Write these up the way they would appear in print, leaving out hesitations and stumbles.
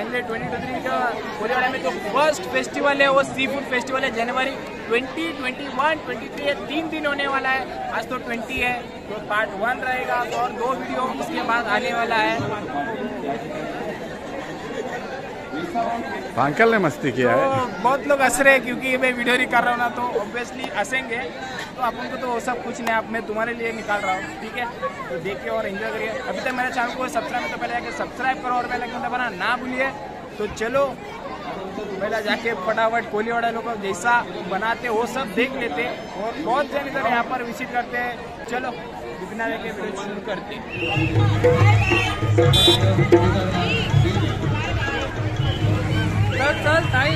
Finally 2023 का कोलीवाड़ा में जो फर्स्ट फेस्टिवल है वो सी फूड फेस्टिवल है। जनवरी 20, 21, 23 है, 3 दिन होने वाला है। आज तो 20 है, तो पार्ट 1 रहेगा तो और 2 वीडियो इसके बाद आने वाला है। अंकल ने मस्ती किया है। तो बहुत लोग हंस रहे हैं क्योंकि मैं वीडियो नहीं कर रहा हूँ ना, तो ऑब्वियसली हंसेंगे। तो अपन को तो वो सब कुछ नहीं, आप मैं तुम्हारे लिए निकाल रहा हूँ, ठीक है। तो देखिए और एंजॉय करिए। अभी तक मेरे चैनल को सब्सक्राइब तो पहले जाके सब्सक्राइब करो और बेल आइकन दबाना ना भूलिए। तो चलो पहले जाके फटाफट कोलीवाड़ा लोग जैसा बनाते वो सब देख लेते, और बहुत जन इधर यहाँ पर विजिट करते हैं। चलो बिना देखे वीडियो शुरू करते चल ताई।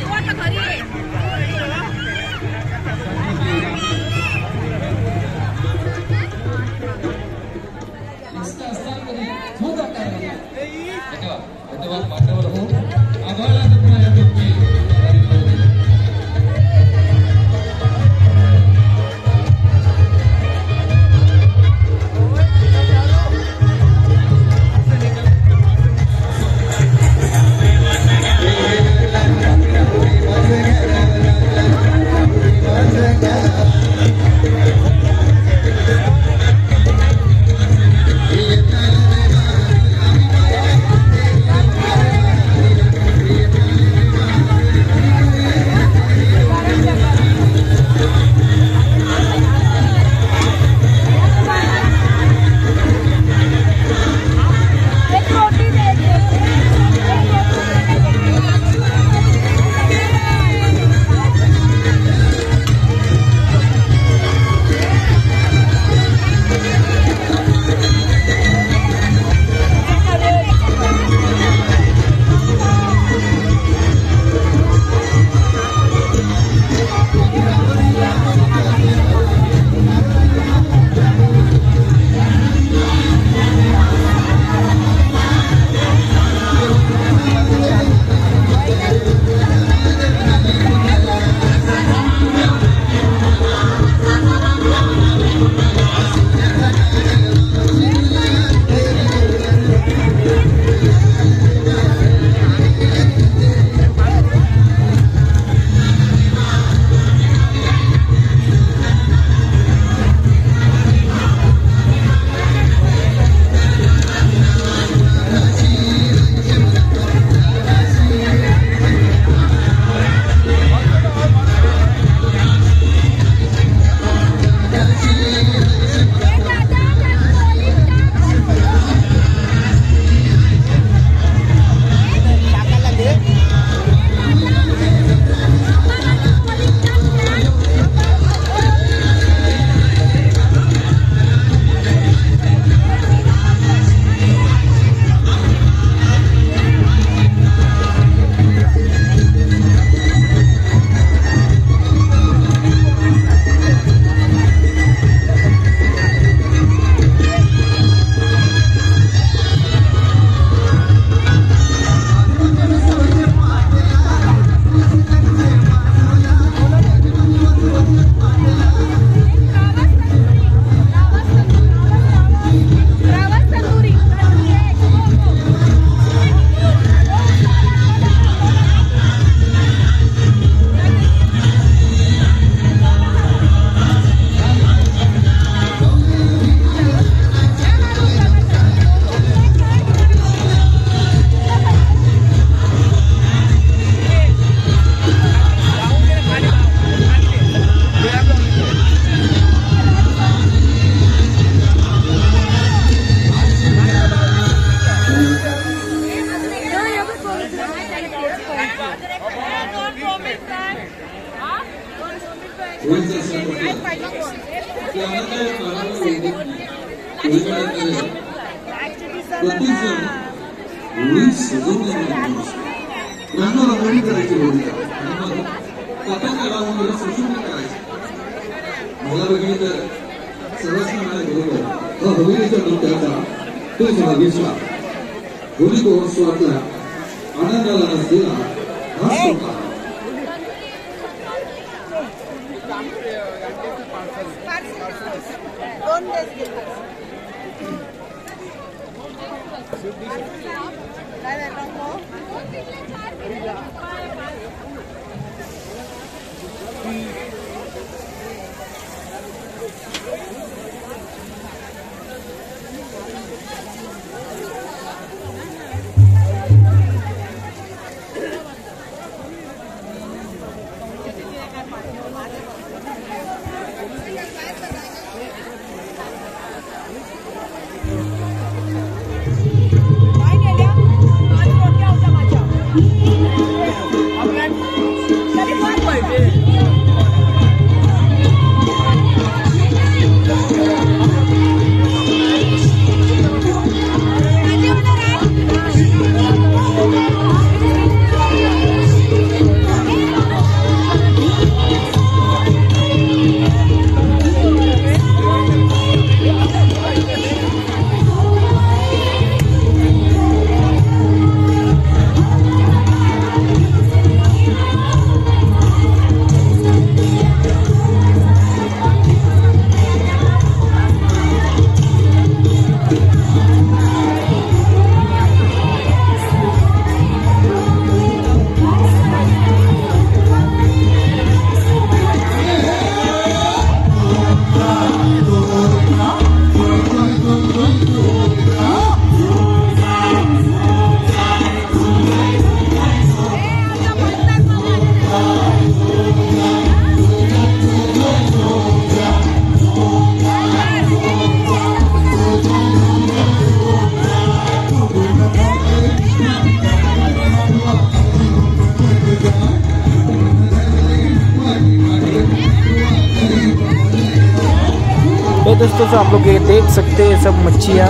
दोस्तों तो आप लोग ये देख सकते हैं सब मच्छियाँ।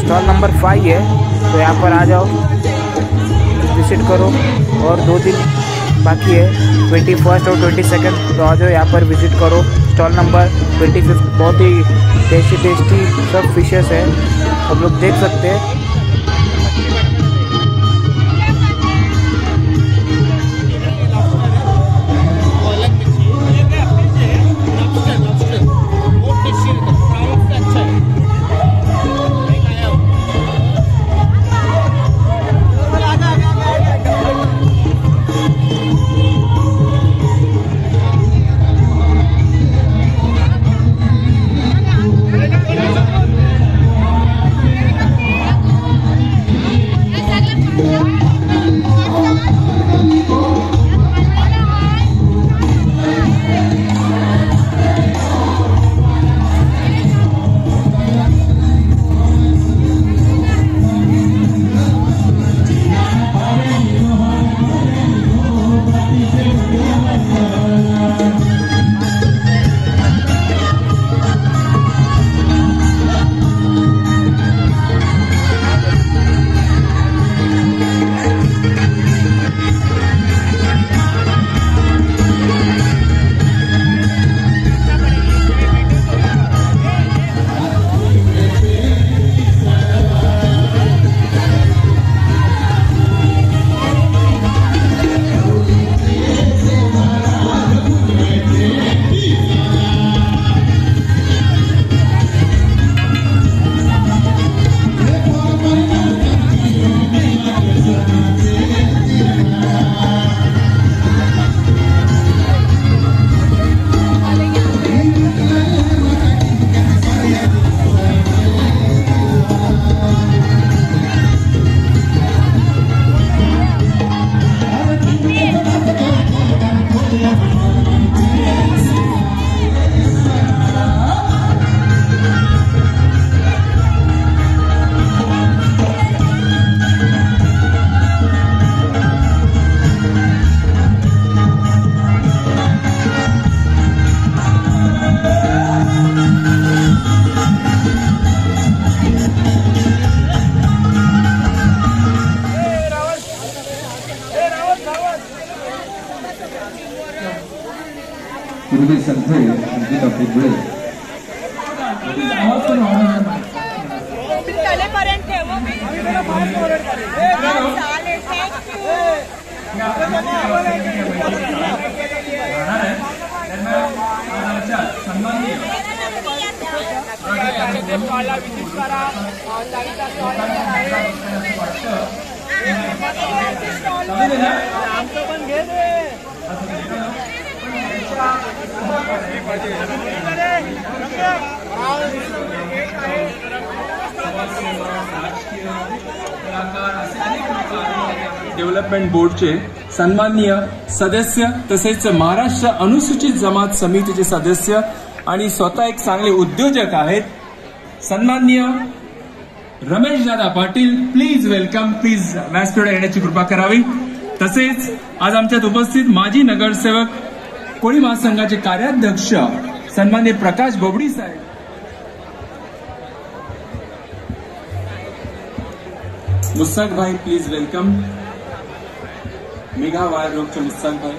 स्टॉल नंबर 5 है, तो यहाँ पर आ जाओ, विजिट करो। और 2 दिन बाकी है, 21 और 22, तो आ जाओ यहाँ पर विजिट करो। स्टॉल नंबर 25 बहुत ही टेस्टी सब फिशेस है, आप लोग देख सकते हैं। गुरुजी संजय संगीत अभिप्राय सन्मान चायच्या स्टॉलला विजिट करा. चायचा स्टॉल आहे. आमचं पण घे दे. डेव्हलपमेंट बोर्डचे सन्माननीय सदस्य तसेच महाराष्ट्र अनुसूचित जमात समितीचे सदस्य आणि स्वतः एक चांगले उद्योजक आहेत सन्माननीय Ramesh Dada Patil. Please welcome. Please व्यासपीठावर येण्याची कृपा करावी. तसेच आज आमच्यात उपस्थित माजी नगरसेवक कोळी महासंघाचे कार्याध्यक्ष सन्माननीय प्रकाश बोबडी साहेब. मुस्ताक भाई प्लीज वेलकम. मेघा वायर रोगचे मुस्ताक भाई.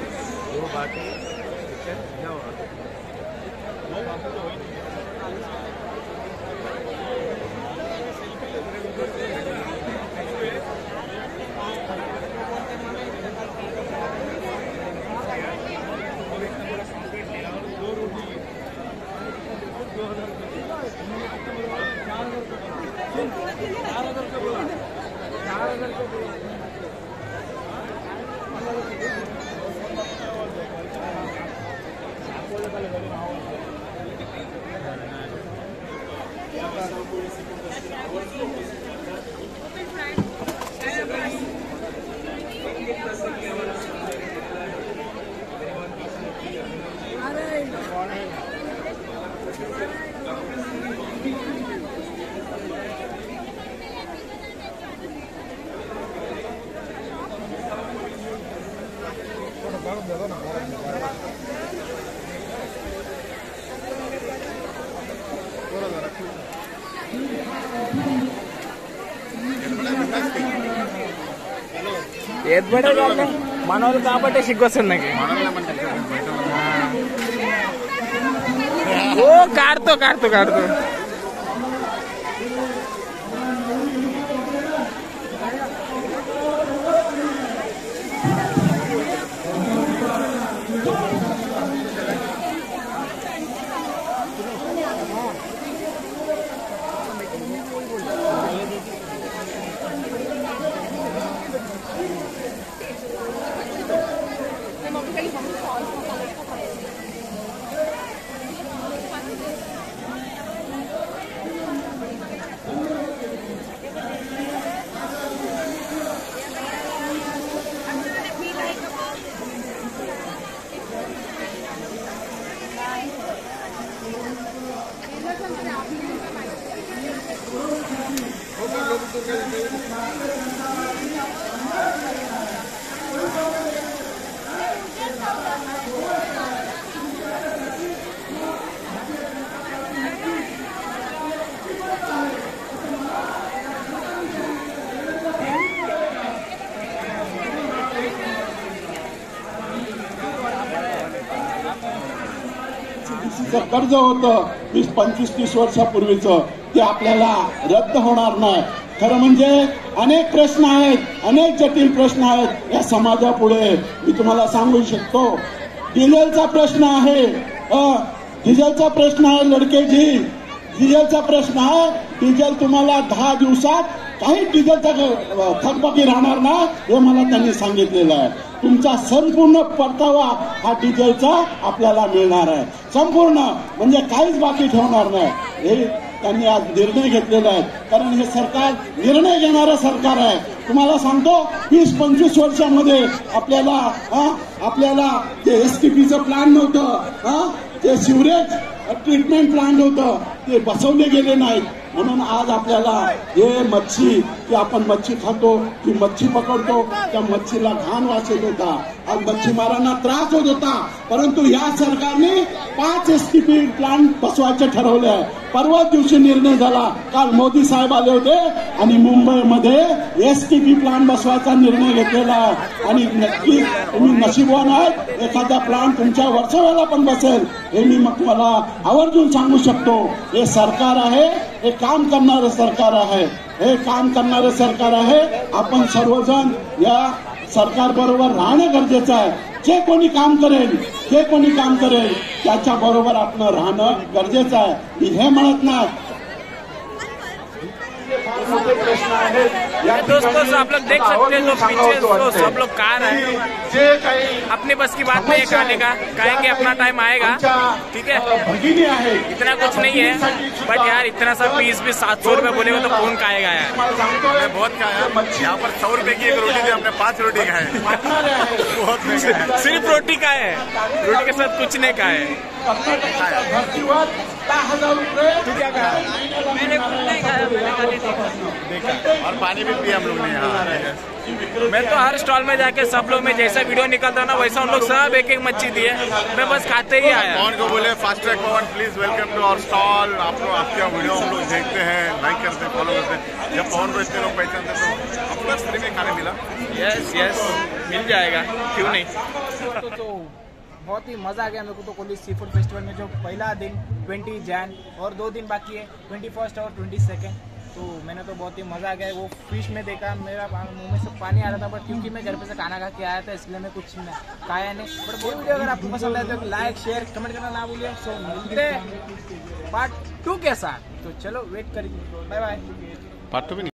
येत बडे झाले मनोहर कापटे शिकवसन नाही. हो काढतो काढतो काढतो. कर्ज होतं 20-25-30 वर्षापूर्वीचं ते आपल्याला रद्द होणार नाही. खरं म्हणजे अनेक प्रश्न आहेत, अनेक जटिल प्रश्न आहेत या समाजापुढे. मी तुम्हाला सांगू शकतो डिझेलचा प्रश्न आहे, डिझेलचा प्रश्न आहे लडकेजी, डिझेलचा प्रश्न आहे. डिझेल तुम्हाला 10 दिवसात काही डिझेलचा थकबाकी राहणार नाही हे मला त्यांनी सांगितलेलं आहे. तुमचा संपूर्ण परतावा हा डिझेलचा आपल्याला मिळणार आहे, संपूर्ण म्हणजे काहीच बाकी ठेवणार नाही. हे त्यांनी आज निर्णय घेतलेला आहे. कारण हे सरकार निर्णय घेणारं सरकार आहे. तुम्हाला सांगतो 20-25 वर्षांमध्ये आपल्याला ते एसटीपीचं प्लान नव्हतं, ते सिवरेज ट्रीटमेंट प्लांट होतं ते बसवले गेले नाहीत. म्हणून आज आपल्याला हे मच्छी की आपण मच्छी खातो, ती मच्छी पकडतो, त्या मच्छीला घाण वास येत होता, आज मच्छीमारांना त्रास होत होता. परंतु या सरकारने 5 एसटीपी प्लांट बसवायचे ठरवले आहे. परवाच दिवशी निर्णय झाला, काल मोदी साहेब आले होते आणि मुंबईमध्ये एसटीपी प्लांट बसवायचा निर्णय घेतलेला आहे. आणि नक्की तुम्ही नशीबवान आहात, एखादा प्लांट तुमच्या वर्सोव्याला पण बसेल हे मी मग तुम्हाला आवर्जून सांगू शकतो. हे सरकार आहे, हे काम करणारं सरकार आहे, हे काम करणारं सरकार आहे. आपण सर्वजण या सरकार बरोबर राहणं गरजेचं आहे. जे कोणी काम करेल त्याच्या बरोबर आपण राहणं गरजेचं आहे. मी हे म्हणत नाही मोठे प्रश्न आहेत या दोस्तों आप लोग देख सकते हैं, जो पीछे तो सब लोग कार है, जे काही अपने बस की बात नहीं है खाने का, खाएंगे अपना टाइम आएगा, ठीक है, भगिनी आहेत इतना कुछ नहीं है, बट यार इतना सा पीस भी 700 रुपए बोलेगा तो कौन खाएगा यार। मैं बहुत खाया, यहाँ पर 100 रुपए की एक रोटी थी, हमने 5 रोटी खाए, बहुत महंगा है। सिर्फ रोटी का है, रोटी के साथ कुछ नहीं खाए। कर्नाटकाच्या धर्तीवर 10,000 रुपये तू क्या खाया? मैंने कुछ नहीं खाया, मैंने खाली देखा। और पानी भी पिया हम लोग ने यहाँ। मैं तो हर स्टॉल में जाके सब लोग में जैसा वीडियो निकलता है ना वैसा उन लोग सब एक एक मच्छी दिए, मैं बस खाते ही आया। पवन को बोले fast track Pawan please welcome to our stall. आप लोग आपका वीडियो हम लोग देखते हैं, लाइक करते हैं, फॉलो करते हैं। जब पवन को इतने लोग पहचानते तो हमको फ्री में खाने मिला। यस यस मिल जाएगा, क्यों नहीं। तो बहुत ही मज़ा आ गया मेरे को तो कोहली सी फूड फेस्टिवल में। जो पहला दिन 20 जैन और 2 दिन बाकी है 21 और 22, तो मैंने तो बहुत ही मज़ा आ गया। वो फिश में देखा, मेरा मुंह में से पानी आ रहा था, बट क्योंकि मैं घर पे से खाना खा के आया था इसलिए मैं कुछ खाया नहीं। बट वो वीडियो अगर आपको पसंद आए तो लाइक शेयर कमेंट करना ना भूलिए। सो मिलते हैं पार्ट 2 के साथ, तो चलो वेट करिए, बाय बाय। पार्ट 2 भी